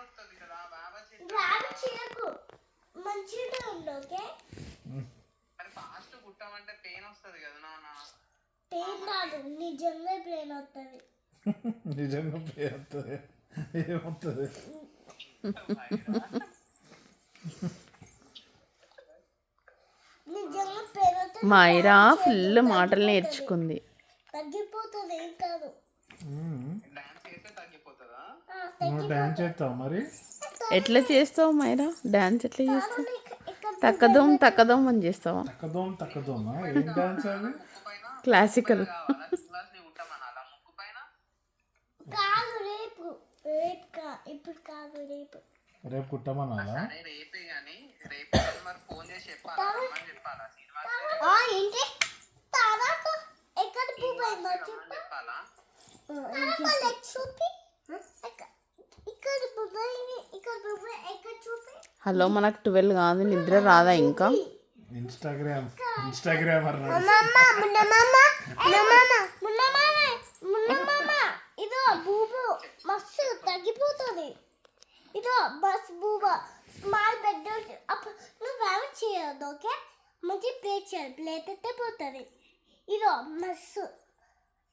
వస్తుంది కదా వ్యాయామం చేయకు మంచిగా ఉండు ఓకే మరి ఫాస్ట్ కుట్టామంటే పెయిన్ వస్తుంది కదా నాన్న పెయిన్ రాదు నిజంగా పెయిన్ వస్తుంది నిజంగా పెయిన్ వస్తుంది ఏమవుతుంది నిజంగా పెయిన్ వస్తుంది మైరా ఫుల్ మాటలు నేర్చుకుంది. తగ్గిపోతుంది ఏం కాదు డాన్స్ చేస్తే తగ్గిపోతుందా నువ్వు డాన్స్ చేస్తావు మరి ఎట్లా చేస్తావు మైరా? డాన్స్ ఎట్లా చేస్తావు? తక్కదోం తక్కదోం అని చేస్తావా? తక్కదోమా ఏం డాన్స్ అది క్లాసికల్. కాదు రేపు ఇప్పుడు కాదు రేపు రేపు కుట్టమన్నాలా రేపే గానీ రేపు మరి ఫోన్ చేసి చెప్పాలా ఏంటి తర్వాత ఎక్కడ పోయిందో చెప్పాలా చూపి ఇక్కడ పోయింది ఇక్కడ ఎక్కడ చూపి. హలో, మనకు 12 కాదు, నిద్ర రాదా ఇంకా? ఇన్స్టాగ్రామర్ ఇదో బూబు మస్తు తగ్గిపోతుంది. ఇదో బస్ బూబా స్మాల్ బెడ్ నువ్వు వ్యాయామం చేయొద్దు ఓకే మంచి ప్లేట్ చేయాలి ప్లేట్ అయితే పోతుంది. ఇదో మస్తు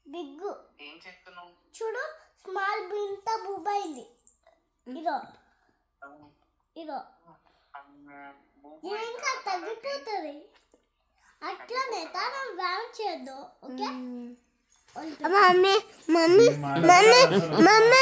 బిగ్గు ఏం చెప్తున్నావు చూడు స్మాల్ ఇంత బూబా అయింది. ఇదో ఇంకా తగ్గిపోతుంది అట్లానే తను వ్యాయామం చేయొద్దు okay. Mummy mummy mummy mummy